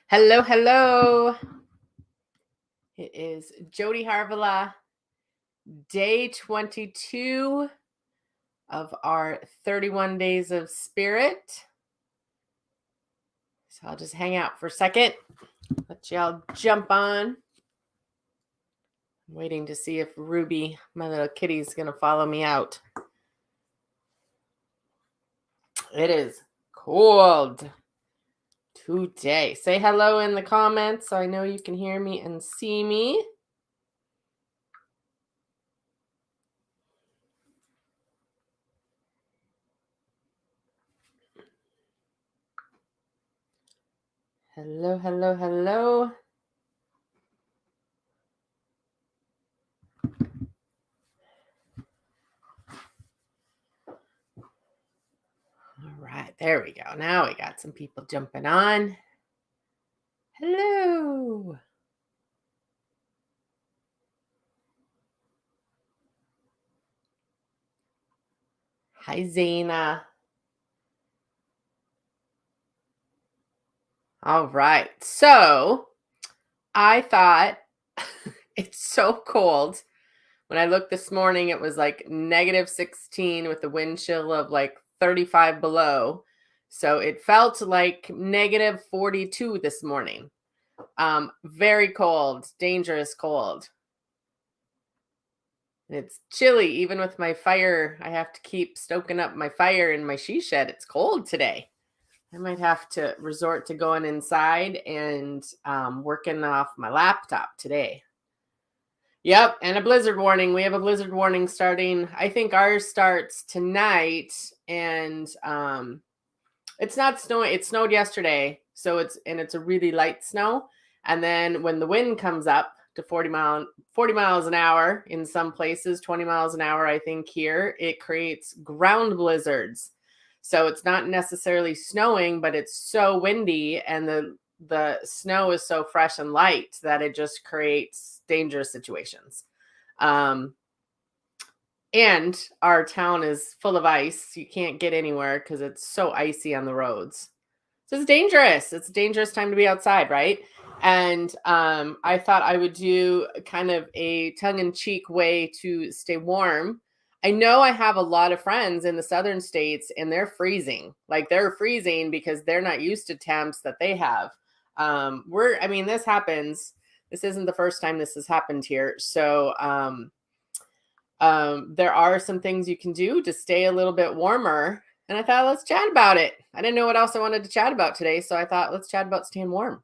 Hello, hello. It is Jody Harvilla, day 22 of our 31 days of spirit. So I'll just hang out for a second, let y'all jump on. I'm waiting to see if Ruby, my little kitty, is going to follow me out. It is cold today. Say hello in the comments so I know you can hear me and see me. Hello, hello, hello. All right, there we go. Now we got some people jumping on. Hello. Hi, Zena. All right. So I thought it's so cold. When I looked this morning, it was like -16 with the wind chill of like 35 below. So it felt like -42 this morning. Very cold, dangerous cold. And it's chilly, even with my fire. I have to keep stoking up my fire in my she shed. It's cold today. I might have to resort to going inside and working off my laptop today. Yep, and a blizzard warning. We have a blizzard warning starting. I think ours starts tonight, and it's not snowing. It snowed yesterday, so it's a really light snow. And then when the wind comes up to 40 miles an hour in some places, 20 miles an hour, I think here, it creates ground blizzards. So it's not necessarily snowing, but it's so windy and the snow is so fresh and light that it just creates dangerous situations. And our town is full of ice. You can't get anywhere because it's so icy on the roads. So it's dangerous. It's a dangerous time to be outside, right? And I thought I would do kind of a tongue-in-cheek way to stay warm. I know I have a lot of friends in the southern states and they're freezing. Like they're freezing because they're not used to temps that they have. This happens. This isn't the first time this has happened here. So there are some things you can do to stay a little bit warmer. And I thought, let's chat about it. I didn't know what else I wanted to chat about today. So I thought, let's chat about staying warm.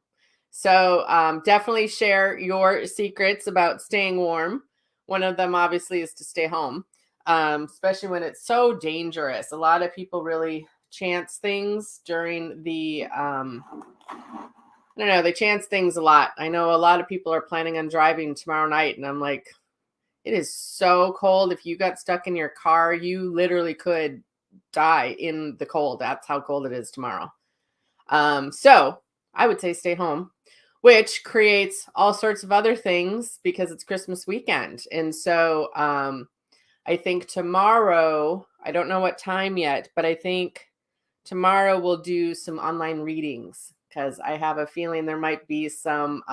So definitely share your secrets about staying warm. One of them, obviously, is to stay home, especially when it's so dangerous. A lot of people really chance things during the, they chance things a lot. I know a lot of people are planning on driving tomorrow night. And I'm like, it is so cold. If you got stuck in your car, you literally could die in the cold. That's how cold it is tomorrow. So I would say stay home, which creates all sorts of other things because it's Christmas weekend. And so I think tomorrow, I don't know what time yet, but I think tomorrow we'll do some online readings because I have a feeling there might be some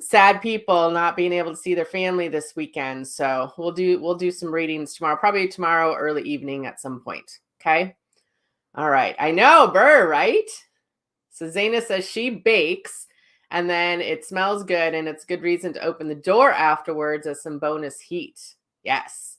sad people not being able to see their family this weekend. So we'll do some readings tomorrow, probably tomorrow early evening at some point. Okay. All right. I know, Burr, right? So Zaina says she bakes and then it smells good and it's good reason to open the door afterwards as some bonus heat. Yes.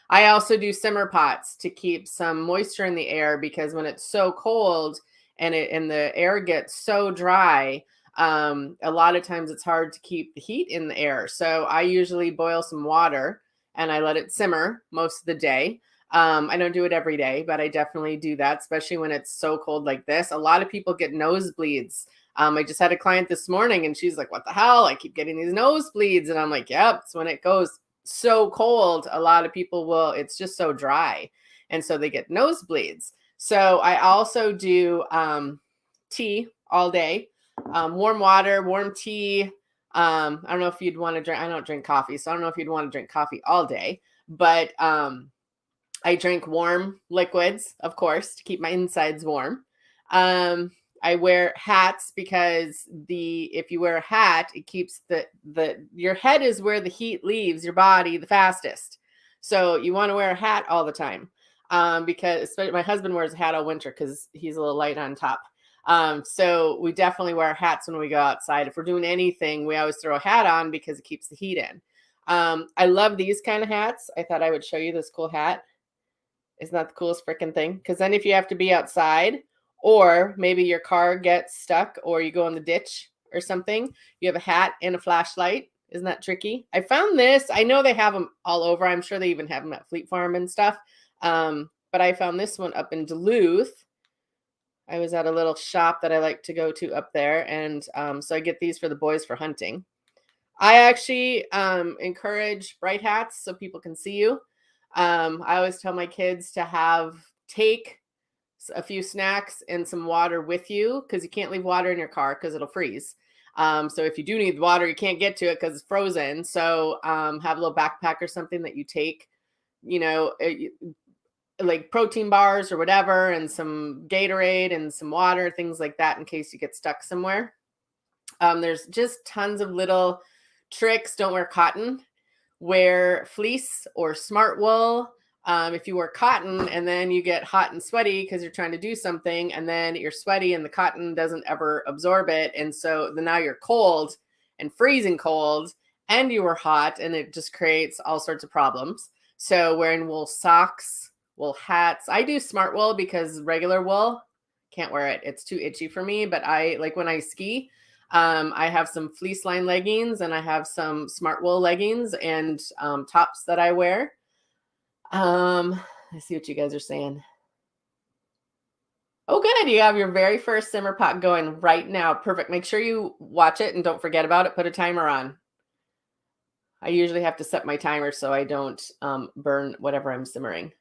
I also do simmer pots to keep some moisture in the air because when it's so cold and the air gets so dry, a lot of times it's hard to keep the heat in the air. So I usually boil some water and I let it simmer most of the day. I don't do it every day, but I definitely do that, especially when it's so cold like this. A lot of people get nosebleeds. I just had a client this morning and she's like, what the hell? I keep getting these nosebleeds. And I'm like, yep, it's when it goes so cold. A lot of people it's just so dry. And so they get nosebleeds. So I also do tea all day, warm water, warm tea. I don't know if you'd want to drink. I don't drink coffee, so I don't know if you'd want to drink coffee all day, but I drink warm liquids, of course, to keep my insides warm. I wear hats because if you wear a hat, it keeps your head is where the heat leaves your body the fastest. So you want to wear a hat all the time. Because especially my husband wears a hat all winter because he's a little light on top. So we definitely wear hats when we go outside. If we're doing anything, we always throw a hat on because it keeps the heat in. I love these kind of hats. I thought I would show you this cool hat. Isn't that the coolest freaking thing? Because then if you have to be outside, or maybe your car gets stuck, or you go in the ditch or something, you have a hat and a flashlight. Isn't that tricky? I found this. I know they have them all over. I'm sure they even have them at Fleet Farm and stuff. But I found this one up in Duluth. I was at a little shop that I like to go to up there. And so I get these for the boys for hunting. I actually encourage bright hats so people can see you. I always tell my kids to take a few snacks and some water with you because you can't leave water in your car because it'll freeze. So if you do need water, you can't get to it because it's frozen. So have a little backpack or something that you take, like protein bars or whatever, and some Gatorade and some water, things like that in case you get stuck somewhere. There's just tons of little tricks. Don't wear cotton. Wear fleece or smart wool. If you wear cotton and then you get hot and sweaty because you're trying to do something and then you're sweaty and the cotton doesn't ever absorb it. And so now you're cold and freezing cold and you were hot and it just creates all sorts of problems. So wearing wool socks, wool hats. I do smart wool because regular wool, can't wear it. It's too itchy for me. But I like when I ski, I have some fleece line leggings and I have some smart wool leggings and tops that I wear. Let's see what you guys are saying. Oh, good. You have your very first simmer pot going right now. Perfect. Make sure you watch it and don't forget about it. Put a timer on. I usually have to set my timer so I don't burn whatever I'm simmering.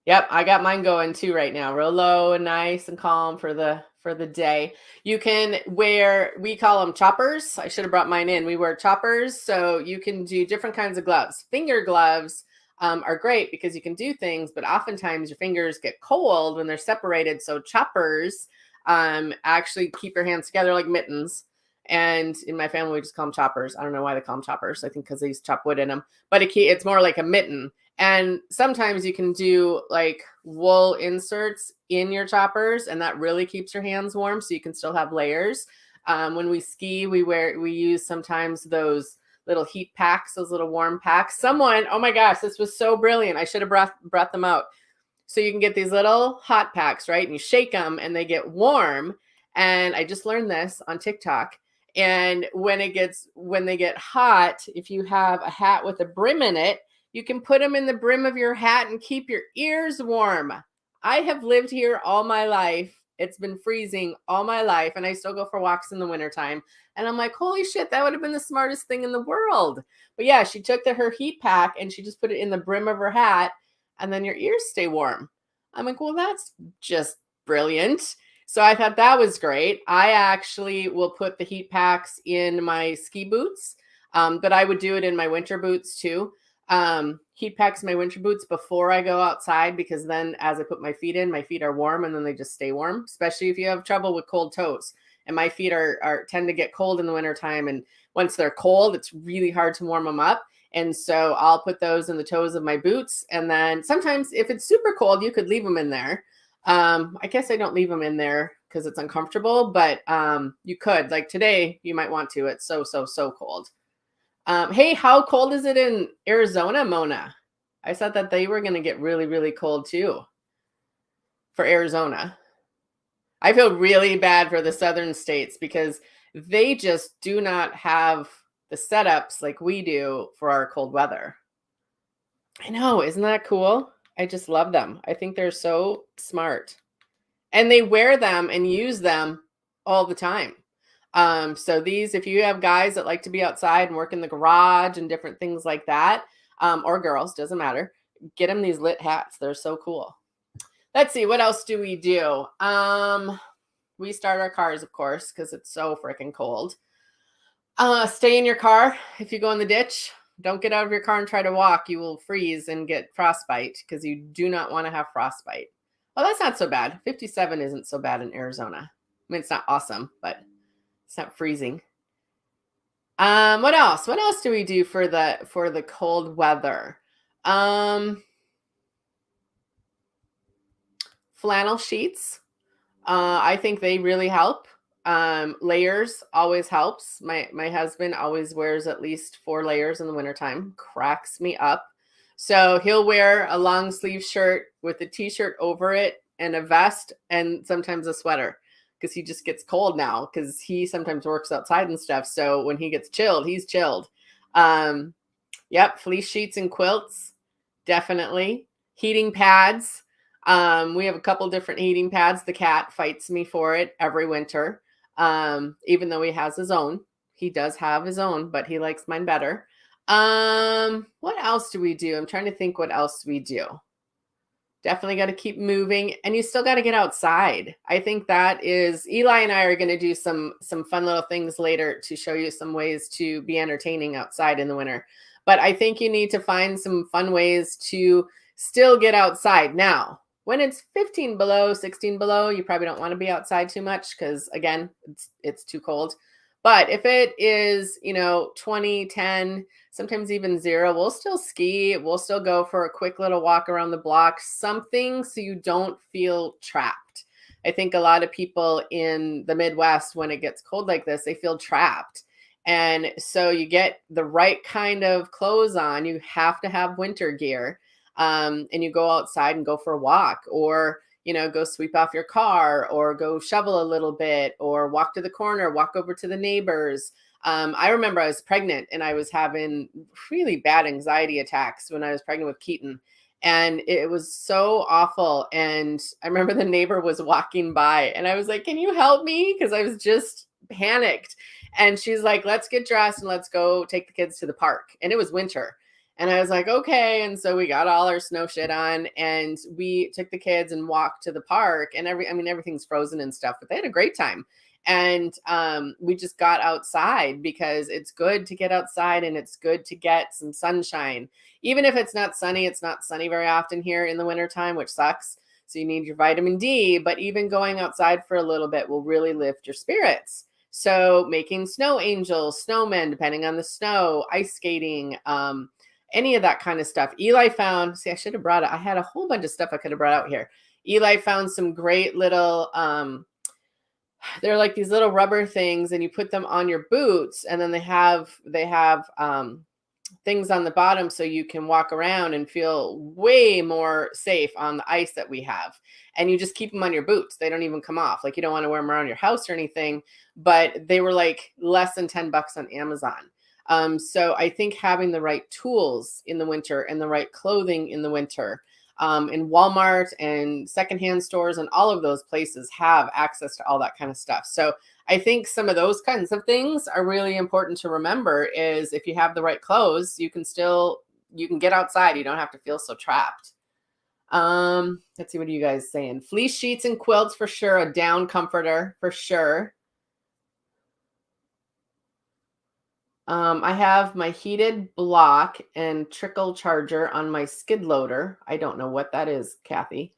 Yep, I got mine going too right now. Real low and nice and calm for the day. You can wear, we call them choppers. I should have brought mine in. We wear choppers, so you can do different kinds of gloves. Finger gloves are great because you can do things, but oftentimes your fingers get cold when they're separated. So choppers actually keep your hands together like mittens. And in my family, we just call them choppers. I don't know why they call them choppers. I think because they used to chop wood in them. But it's more like a mitten. And sometimes you can do like wool inserts in your choppers, and that really keeps your hands warm, so you can still have layers. When we ski, we use sometimes those little heat packs, those little warm packs. Someone, oh my gosh, this was so brilliant. I should have brought them out. So you can get these little hot packs, right? And you shake them and they get warm. And I just learned this on TikTok. And when they get hot, if you have a hat with a brim in it, you can put them in the brim of your hat and keep your ears warm. I have lived here all my life. It's been freezing all my life, and I still go for walks in the wintertime. And I'm like, holy shit, that would have been the smartest thing in the world. But yeah, she took her heat pack and she just put it in the brim of her hat, and then your ears stay warm. I'm like, well, that's just brilliant. So I thought that was great. I actually will put the heat packs in my ski boots, but I would do it in my winter boots too. Heat packs my winter boots before I go outside, because then as I put my feet in, my feet are warm and then they just stay warm, especially if you have trouble with cold toes. And my feet tend to get cold in the wintertime. And once they're cold, it's really hard to warm them up. And so I'll put those in the toes of my boots. And then sometimes if it's super cold, you could leave them in there. I guess I don't leave them in there because it's uncomfortable, but you could, like today, you might want to. It's so cold. Hey, how cold is it in Arizona, Mona? I thought that they were going to get really, really cold too for Arizona. I feel really bad for the southern states because they just do not have the setups like we do for our cold weather. I know, isn't that cool? I just love them. I think they're so smart. And they wear them and use them all the time. So these, if you have guys that like to be outside and work in the garage and different things like that, or girls, doesn't matter, get them these lit hats. They're so cool. Let's see, what else do? We start our cars, of course, because it's so freaking cold. Stay in your car. If you go in the ditch, don't get out of your car and try to walk. You will freeze and get frostbite because you do not want to have frostbite. Oh, that's not so bad. 57 isn't so bad in Arizona. I mean, it's not awesome, but it's not freezing. What else? What else do we do for the cold weather? Flannel sheets. I think they really help. Layers always helps. My husband always wears at least 4 layers in the wintertime. Cracks me up. So he'll wear a long sleeve shirt with a t-shirt over it and a vest and sometimes a sweater because he just gets cold now because he sometimes works outside and stuff. So when he gets chilled, he's chilled. Yep, fleece sheets and quilts, definitely. Heating pads. We have a couple different heating pads. The cat fights me for it every winter. Even though he has his own. He does have his own, but he likes mine better. What else do we do? I'm trying to think what else we do. Definitely got to keep moving, and you still got to get outside. I think that is, Eli and I are going to do some fun little things later to show you some ways to be entertaining outside in the winter. But I think you need to find some fun ways to still get outside. Now, when it's 15 below, 16 below, you probably don't want to be outside too much because, again, it's too cold. But if it is, 20, 10, sometimes even 0, we'll still ski. We'll still go for a quick little walk around the block, something so you don't feel trapped. I think a lot of people in the Midwest, when it gets cold like this, they feel trapped. And so you get the right kind of clothes on. You have to have winter gear. And you go outside and go for a walk, or go sweep off your car, or go shovel a little bit, or walk to the corner, walk over to the neighbors. I remember I was pregnant and I was having really bad anxiety attacks when I was pregnant with Keaton. And it was so awful. And I remember the neighbor was walking by and I was like, can you help me? Because I was just panicked. And she's like, let's get dressed and let's go take the kids to the park. And it was winter. And I was like, okay. And so we got all our snow shit on and we took the kids and walked to the park, and everything's frozen and stuff, but they had a great time. And we just got outside because it's good to get outside and it's good to get some sunshine. Even if it's not sunny very often here in the wintertime, which sucks. So you need your vitamin D, but even going outside for a little bit will really lift your spirits. So making snow angels, snowmen, depending on the snow, ice skating, any of that kind of stuff. Eli found, I should have brought it. I had a whole bunch of stuff I could have brought out here. Eli found some great little, they're like these little rubber things, and you put them on your boots, and then they have things on the bottom so you can walk around and feel way more safe on the ice that we have. And you just keep them on your boots. They don't even come off. Like, you don't want to wear them around your house or anything, but they were like less than $10 on Amazon. So I think having the right tools in the winter and the right clothing in the winter, in Walmart and secondhand stores and all of those places have access to all that kind of stuff. So I think some of those kinds of things are really important to remember. Is if you have the right clothes, you can get outside. You don't have to feel so trapped. Let's see, what are you guys saying? Fleece sheets and quilts for sure. A down comforter for sure. I have my heated block and trickle charger on my skid loader. I don't know what that is, Kathy.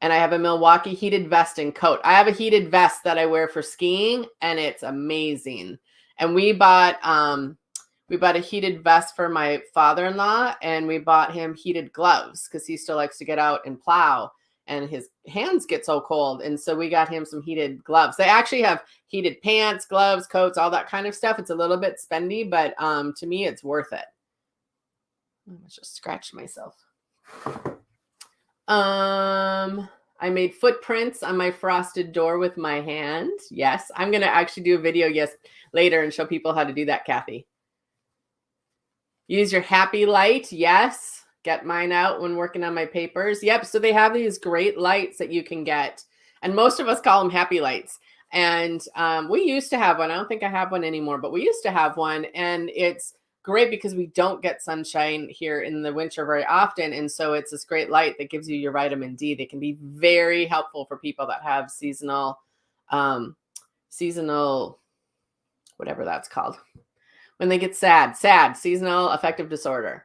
And I have a Milwaukee heated vest and coat. I have a heated vest that I wear for skiing, and it's amazing. And we bought a heated vest for my father-in-law, and we bought him heated gloves because he still likes to get out and plow, and his hands get so cold. And so we got him some heated gloves. They actually have heated pants, gloves, coats, all that kind of stuff. It's a little bit spendy, but to me, it's worth it. I just scratched myself. I made footprints on my frosted door with my hand. Yes, I'm going to actually do a video later and show people how to do that, Kathy. Use your happy light. Yes. Get mine out when working on my papers. Yep. So they have these great lights that you can get. And most of us call them happy lights. And we used to have one. I don't think I have one anymore, but we used to have one. And it's great because we don't get sunshine here in the winter very often. And so it's this great light that gives you your vitamin D. They can be very helpful for people that have seasonal, whatever that's called. When they get sad, seasonal affective disorder.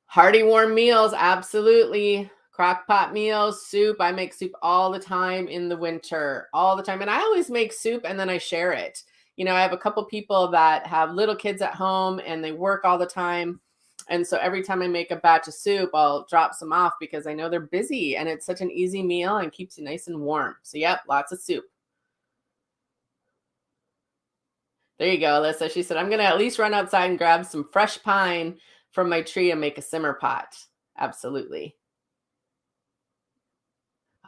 Hearty warm meals, absolutely. Crock pot meals, soup. I make soup all the time in the winter, all the time. And I always make soup and then I share it. I have a couple people that have little kids at home and they work all the time. And so every time I make a batch of soup, I'll drop some off because I know they're busy and it's such an easy meal and keeps you nice and warm. So, yep, lots of soup. There you go, Alyssa. She said, I'm going to at least run outside and grab some fresh pine from my tree and make a simmer pot. Absolutely.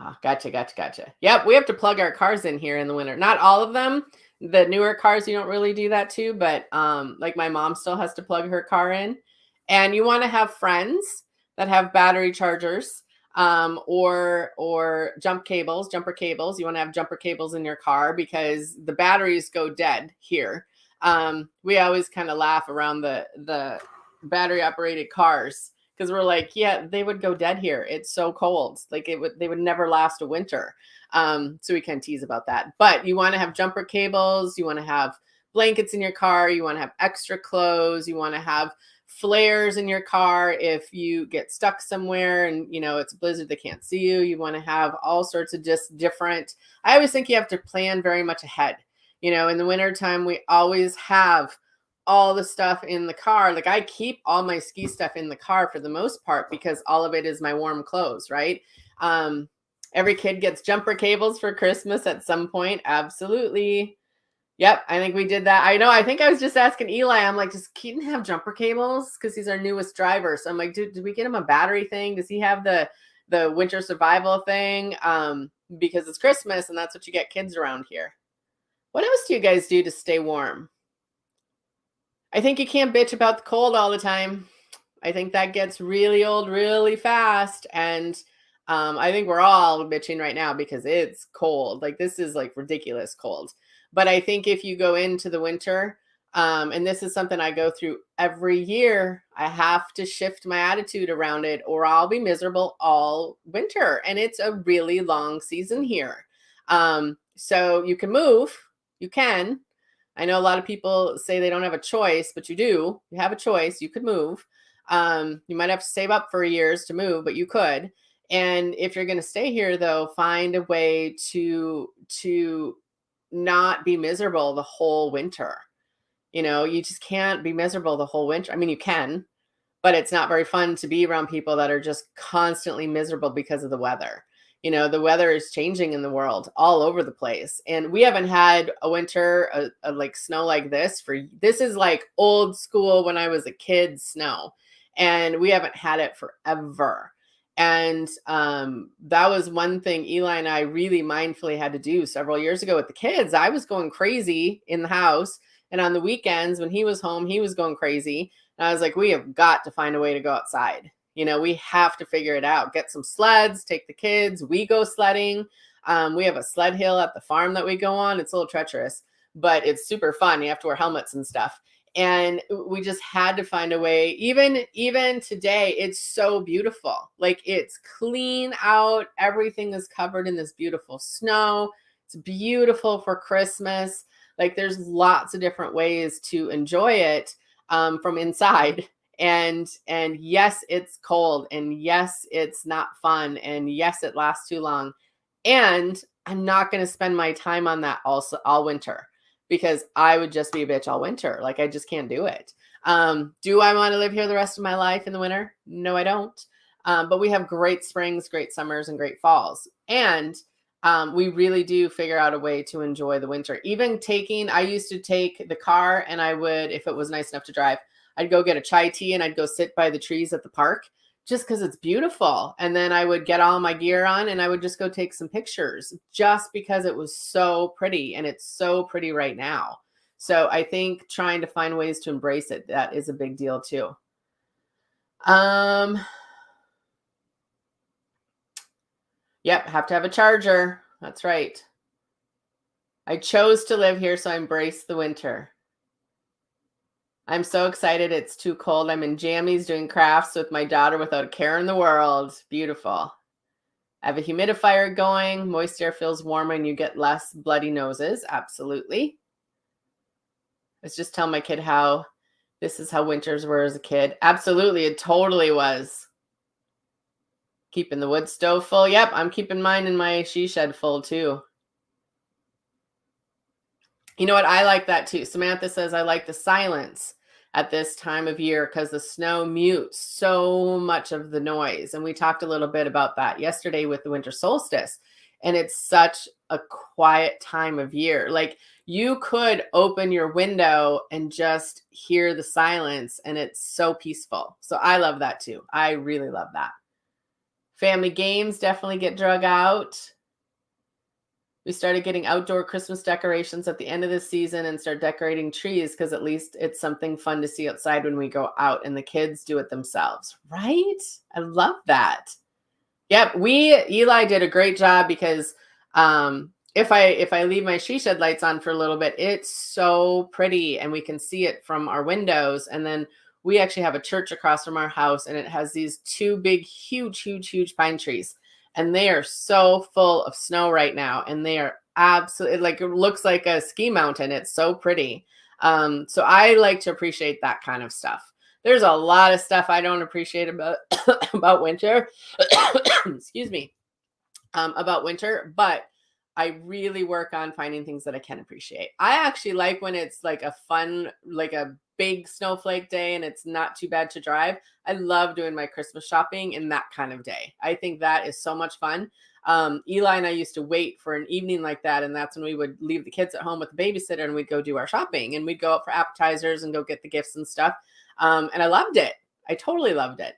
Oh, gotcha. Yep, we have to plug our cars in here in the winter. Not all of them. The newer cars, you don't really do that too, but like my mom still has to plug her car in. And you want to have friends that have battery chargers or jumper cables. You want to have jumper cables in your car because the batteries go dead here. We always kind of laugh around the battery operated cars because we're like, yeah, they would go dead here. It's so cold. Like they would never last a winter. So we can tease about that. But you want to have jumper cables. You want to have blankets in your car. You want to have extra clothes. You want to have flares in your car if you get stuck somewhere and it's a blizzard, they can't see you. You want to have all sorts of just different. I always think you have to plan very much ahead. In the wintertime, we always have all the stuff in the car. Like I keep all my ski stuff in the car for the most part because all of it is my warm clothes, right? Every kid gets jumper cables for Christmas at some point. Absolutely. Yep, I think we did that. I know. I think I was just asking Eli. I'm like, does Keaton have jumper cables? Because he's our newest driver. So I'm like, did we get him a battery thing? Does he have the winter survival thing? Because it's Christmas and that's what you get kids around here. What else do you guys do to stay warm? I think you can't bitch about the cold all the time. I think that gets really old really fast. And I think we're all bitching right now because it's cold. Like this is like ridiculous cold. But I think if you go into the winter, and this is something I go through every year, I have to shift my attitude around it or I'll be miserable all winter. And it's a really long season here. So you can move. You can. I know a lot of people say they don't have a choice, but you do. You have a choice. You could move. You might have to save up for years to move, but you could. And if you're going to stay here, though, find a way to not be miserable the whole winter. You just can't be miserable the whole winter. I mean, you can, but it's not very fun to be around people that are just constantly miserable because of the weather. The weather is changing in the world all over the place. And we haven't had a winter, like snow like this this is like old school when I was a kid snow. And we haven't had it forever. And that was one thing Eli and I really mindfully had to do several years ago with the kids. I was going crazy in the house. And on the weekends when he was home, he was going crazy. And I was like, we have got to find a way to go outside. We have to figure it out. Get some sleds, take the kids. We go sledding. We have a sled hill at the farm that we go on. It's a little treacherous, but it's super fun. You have to wear helmets and stuff. And we just had to find a way. Even today, it's so beautiful. Like it's clean out. Everything is covered in this beautiful snow. It's beautiful for Christmas. Like there's lots of different ways to enjoy it from inside. And yes, it's cold. And yes, it's not fun. And yes, it lasts too long. And I'm not going to spend my time on that also all winter. Because I would just be a bitch all winter. Like I just can't do it. Do I want to live here the rest of my life in the winter? No, I don't. But we have great springs, great summers, and great falls. And we really do figure out a way to enjoy the winter. I used to take the car and I would, if it was nice enough to drive, I'd go get a chai tea and I'd go sit by the trees at the park just because it's beautiful. And then I would get all my gear on and I would just go take some pictures just because it was so pretty. And it's so pretty right now. So I think trying to find ways to embrace it, that is a big deal too. Yep, have to have a charger. That's right. I chose to live here, so I embrace the winter. I'm so excited. It's too cold. I'm in jammies doing crafts with my daughter without a care in the world. Beautiful. I have a humidifier going. Moist air feels warmer and you get less bloody noses. Absolutely. Let's just tell my kid how this is how winters were as a kid. Absolutely. It totally was. Keeping the wood stove full. Yep, I'm keeping mine in my she shed full too. You know what? I like that too. Samantha says, I like the silence at this time of year because the snow mutes so much of the noise. And we talked a little bit about that yesterday with the winter solstice. And it's such a quiet time of year. Like you could open your window and just hear the silence, and it's so peaceful. So I love that too. I really love that. Family games definitely get drug out. We started getting outdoor Christmas decorations at the end of the season and start decorating trees because at least it's something fun to see outside when we go out and the kids do it themselves. Right? I love that. Yep. Eli did a great job because if I leave my she shed lights on for a little bit, it's so pretty and we can see it from our windows. And then we actually have a church across from our house and it has these two big, huge pine trees. And they are so full of snow right now. And they are absolutely like, it looks like a ski mountain. It's so pretty. So I like to appreciate that kind of stuff. There's a lot of stuff I don't appreciate about, about winter. Excuse me. About winter, but I really work on finding things that I can appreciate. I actually like when it's like a fun, like a big snowflake day and it's not too bad to drive. I love doing my Christmas shopping in that kind of day. I think that is so much fun. Eli and I used to wait for an evening like that. And that's when we would leave the kids at home with the babysitter and we'd go do our shopping and we'd go out for appetizers and go get the gifts and stuff. And I loved it. I totally loved it.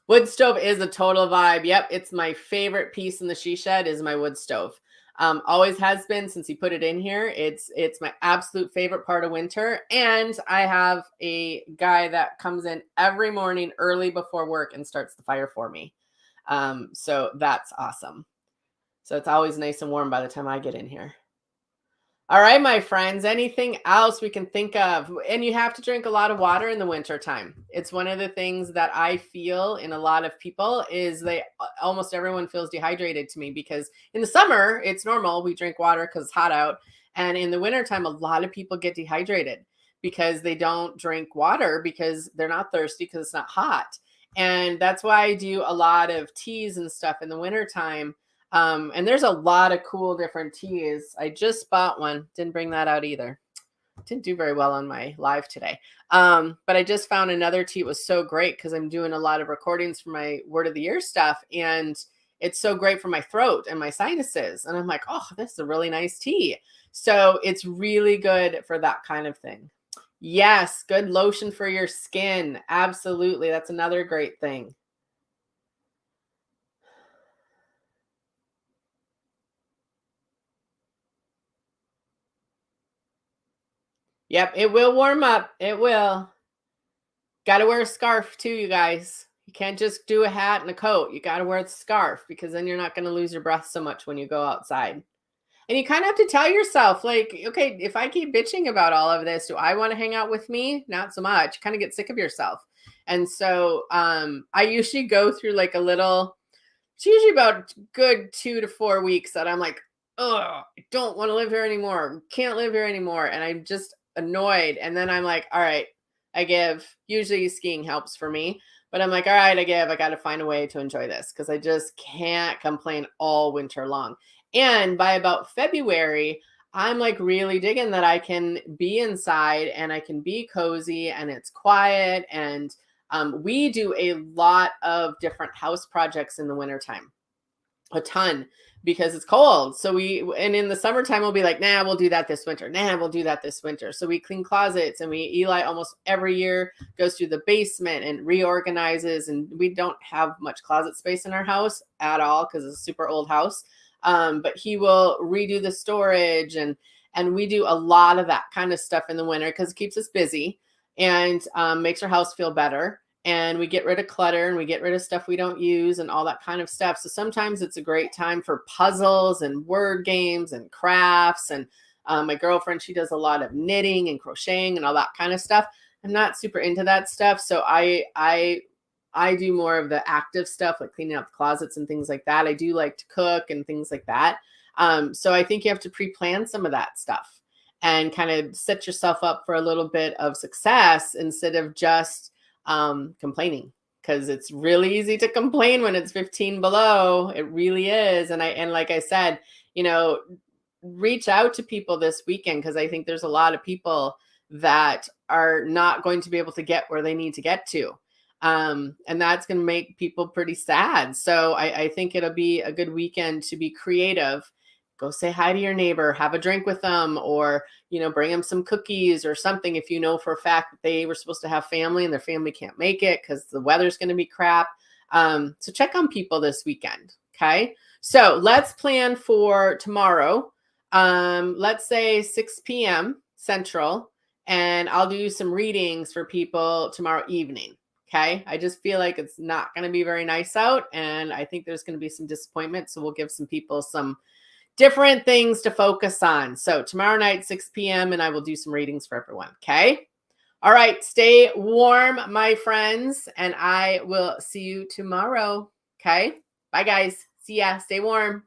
Wood stove is a total vibe. Yep, it's my favorite piece in the she shed is my wood stove. Always has been since he put it in here. It's my absolute favorite part of winter. And I have a guy that comes in every morning early before work and starts the fire for me. So that's awesome. So it's always nice and warm by the time I get in here. All right, my friends, anything else we can think of? And you have to drink a lot of water in the winter time. It's one of the things that I feel in a lot of people is almost everyone feels dehydrated to me because in the summer, it's normal. We drink water because it's hot out. And in the wintertime, a lot of people get dehydrated because they don't drink water because they're not thirsty because it's not hot. And that's why I do a lot of teas and stuff in the wintertime. And there's a lot of cool different teas. I just bought one. Didn't bring that out either. Didn't do very well on my live today. But I just found another tea. It was so great because I'm doing a lot of recordings for my Word of the Year stuff. And it's so great for my throat and my sinuses. And I'm like, oh, this is a really nice tea. So it's really good for that kind of thing. Yes, good lotion for your skin. Absolutely. That's another great thing. Yep, it will warm up. It will. Got to wear a scarf too, you guys. You can't just do a hat and a coat. You got to wear the scarf because then you're not going to lose your breath so much when you go outside. And you kind of have to tell yourself, like, okay, if I keep bitching about all of this, do I want to hang out with me? Not so much. You kind of get sick of yourself. And so I usually go through like it's usually about good 2 to 4 weeks that I'm like, oh, I don't want to live here anymore. Can't live here anymore. And I'm just annoyed. And then I'm like, all right, I give. Usually skiing helps for me. But I'm like, all right, I got to find a way to enjoy this because I just can't complain all winter long. And by about February, I'm like really digging that I can be inside and I can be cozy and it's quiet. And we do a lot of different house projects in the wintertime, a ton because it's cold. So and in the summertime, we'll be like, nah, we'll do that this winter. Nah, we'll do that this winter. So we clean closets and Eli almost every year goes through the basement and reorganizes. And we don't have much closet space in our house at all because it's a super old house. But he will redo the storage and we do a lot of that kind of stuff in the winter because it keeps us busy and makes our house feel better. And we get rid of clutter and we get rid of stuff we don't use and all that kind of stuff. So sometimes it's a great time for puzzles and word games and crafts. And my girlfriend, she does a lot of knitting and crocheting and all that kind of stuff. I'm not super into that stuff. So I do more of the active stuff like cleaning out the closets and things like that. I do like to cook and things like that. So I think you have to pre-plan some of that stuff and kind of set yourself up for a little bit of success instead of just complaining. because it's really easy to complain when it's 15 below. It really is. And like I said, reach out to people this weekend, because I think there's a lot of people that are not going to be able to get where they need to get to. And that's going to make people pretty sad. So I think it'll be a good weekend to be creative. Go say hi to your neighbor, have a drink with them, or, bring them some cookies or something if you know for a fact that they were supposed to have family and their family can't make it because the weather's going to be crap. So check on people this weekend. Okay. So let's plan for tomorrow. Let's say 6 p.m. Central, and I'll do some readings for people tomorrow evening. Okay. I just feel like it's not going to be very nice out, and I think there's going to be some disappointment. So we'll give some people some different things to focus on. So tomorrow night, 6 p.m., and I will do some readings for everyone. Okay. All right. Stay warm, my friends, and I will see you tomorrow. Okay. Bye, guys. See ya. Stay warm.